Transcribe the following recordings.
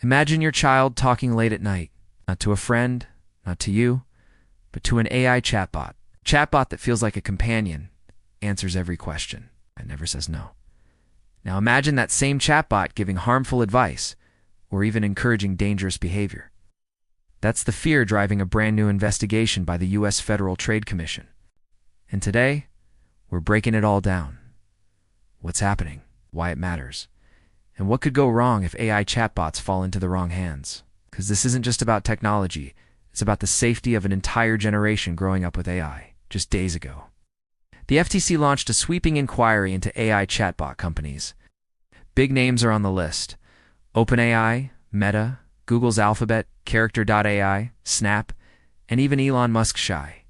Imagine your child talking late at night, not to a friend, not to you, but to an AI chatbot. Chatbot that feels like a companion, answers every question, and never says no. Now imagine that same chatbot giving harmful advice, or even encouraging dangerous behavior. That's the fear driving a brand new investigation by the U.S. Federal Trade Commission. And today, we're breaking it all down. What's happening, why it matters, and what could go wrong if AI chatbots fall into the wrong hands. Because this isn't just about technology, it's about the safety of an entire generation growing up with AI, just days ago. The FTC launched a sweeping inquiry into AI chatbot companies. Big names are on the list: OpenAI, Meta, Google's Alphabet, Character.ai, Snap, and even Elon Musk's Shy.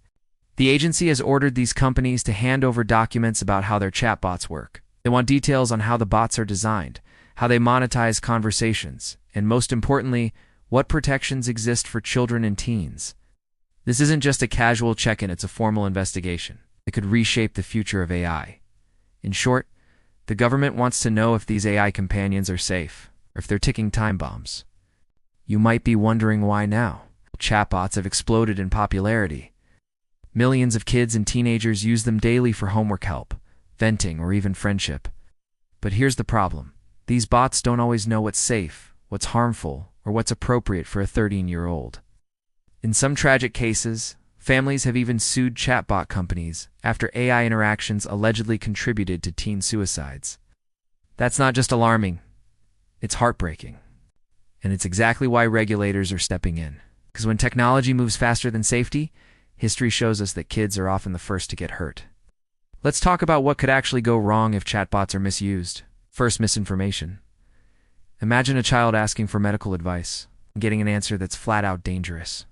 The agency has ordered these companies to hand over documents about how their chatbots work. They want details on how the bots are designed, how they monetize conversations, and most importantly, what protections exist for children and teens. This isn't just a casual check-in, it's a formal investigation. It could reshape the future of AI. In short, the government wants to know if these AI companions are safe, or if they're ticking time bombs. You might be wondering why now. Chatbots have exploded in popularity. Millions of kids and teenagers use them daily for homework help, venting, or even friendship. But here's the problem. These bots don't always know what's safe, what's harmful, or what's appropriate for a 13-year-old. In some tragic cases, families have even sued chatbot companies after AI interactions allegedly contributed to teen suicides. That's not just alarming, it's heartbreaking. And it's exactly why regulators are stepping in. Because when technology moves faster than safety, history shows us that kids are often the first to get hurt. Let's talk about what could actually go wrong if chatbots are misused. First, misinformation. Imagine a child asking for medical advice and getting an answer that's flat out dangerous.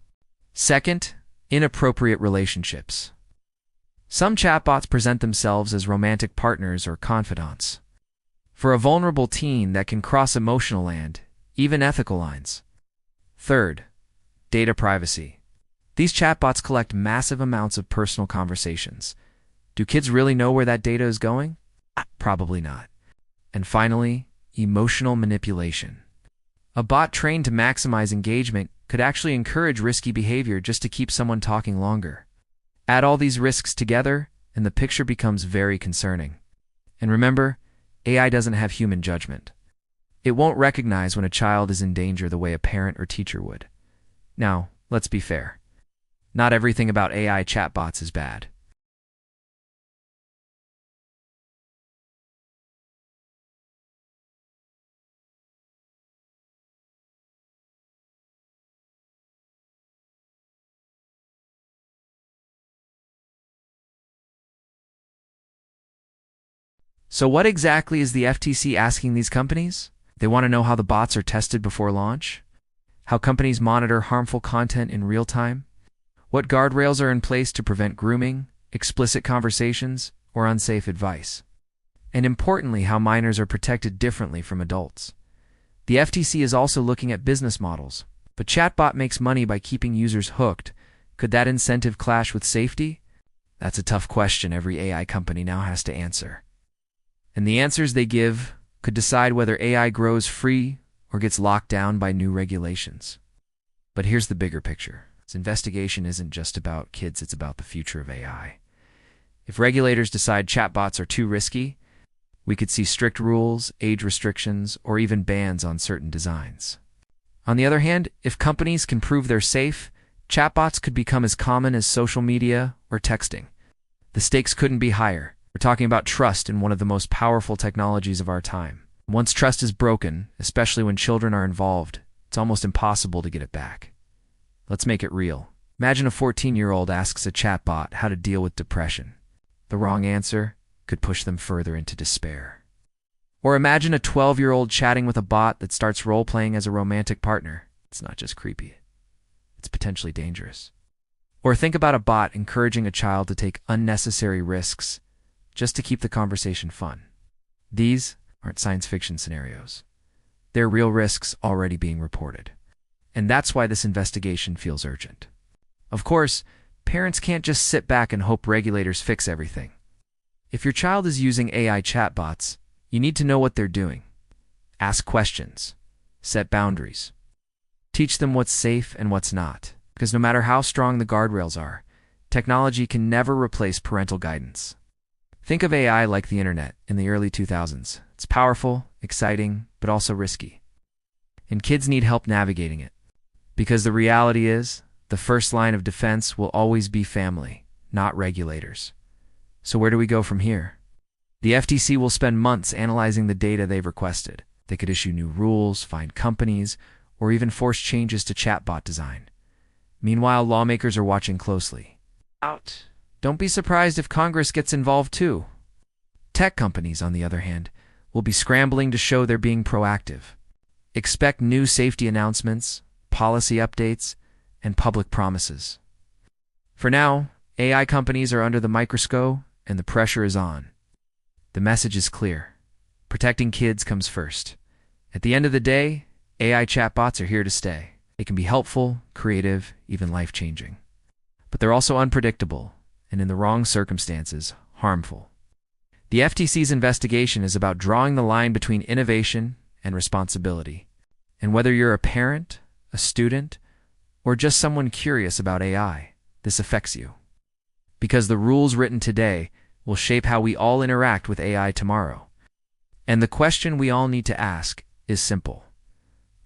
Second, inappropriate relationships. Some chatbots present themselves as romantic partners or confidants. For a vulnerable teen, that can cross emotional land, even ethical lines. Third, data privacy. These chatbots collect massive amounts of personal conversations. Do kids really know where that data is going? Probably not. And finally, emotional manipulation. A bot trained to maximize engagement could actually encourage risky behavior just to keep someone talking longer. Add all these risks together, and the picture becomes very concerning. And remember, AI doesn't have human judgment. It won't recognize when a child is in danger the way a parent or teacher would. Now, let's be fair. Not everything about AI chatbots is bad. So what exactly is the FTC asking these companies? They want to know how the bots are tested before launch, how companies monitor harmful content in real time, what guardrails are in place to prevent grooming, explicit conversations, or unsafe advice, and importantly, how minors are protected differently from adults. The FTC is also looking at business models, but chatbot makes money by keeping users hooked. Could that incentive clash with safety? That's a tough question every AI company now has to answer. And the answers they give could decide whether AI grows free or gets locked down by new regulations. But here's the bigger picture. This investigation isn't just about kids, it's about the future of AI. If regulators decide chatbots are too risky, we could see strict rules, age restrictions, or even bans on certain designs. On the other hand, if companies can prove they're safe, chatbots could become as common as social media or texting. The stakes couldn't be higher. We're talking about trust in one of the most powerful technologies of our time. Once trust is broken, especially when children are involved, it's almost impossible to get it back. Let's make it real. Imagine a 14-year-old asks a chatbot how to deal with depression. The wrong answer could push them further into despair. Or imagine a 12-year-old chatting with a bot that starts role-playing as a romantic partner. It's not just creepy, it's potentially dangerous. Or think about a bot encouraging a child to take unnecessary risks just to keep the conversation fun. These aren't science fiction scenarios. They're real risks already being reported. And that's why this investigation feels urgent. Of course, parents can't just sit back and hope regulators fix everything. If your child is using AI chatbots, you need to know what they're doing. Ask questions. Set boundaries. Teach them what's safe and what's not. Because no matter how strong the guardrails are, technology can never replace parental guidance. Think of AI like the internet in the early 2000s. It's powerful, exciting, but also risky. And kids need help navigating it. Because the reality is, the first line of defense will always be family, not regulators. So where do we go from here? The FTC will spend months analyzing the data they've requested. They could issue new rules, fine companies, or even force changes to chatbot design. Meanwhile, lawmakers are watching closely. Don't be surprised if Congress gets involved too. Tech companies, on the other hand, will be scrambling to show they're being proactive. Expect new safety announcements, policy updates, and public promises. For now, AI companies are under the microscope and the pressure is on. The message is clear. Protecting kids comes first. At the end of the day, AI chatbots are here to stay. They can be helpful, creative, even life-changing. But they're also unpredictable, and in the wrong circumstances, harmful. The FTC's investigation is about drawing the line between innovation and responsibility. And whether you're a parent, a student, or just someone curious about AI, this affects you. Because the rules written today will shape how we all interact with AI tomorrow. And the question we all need to ask is simple.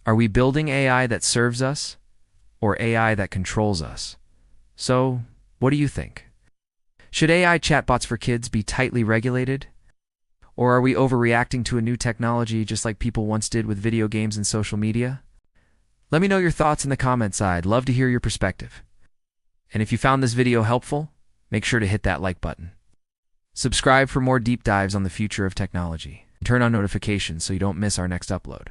Are we building AI that serves us, or AI that controls us? So, what do you think? Should AI chatbots for kids be tightly regulated? Or are we overreacting to a new technology just like people once did with video games and social media? Let me know your thoughts in the comments side. Love to hear your perspective. And if you found this video helpful, make sure to hit that like button. Subscribe for more deep dives on the future of technology. Turn on notifications so you don't miss our next upload.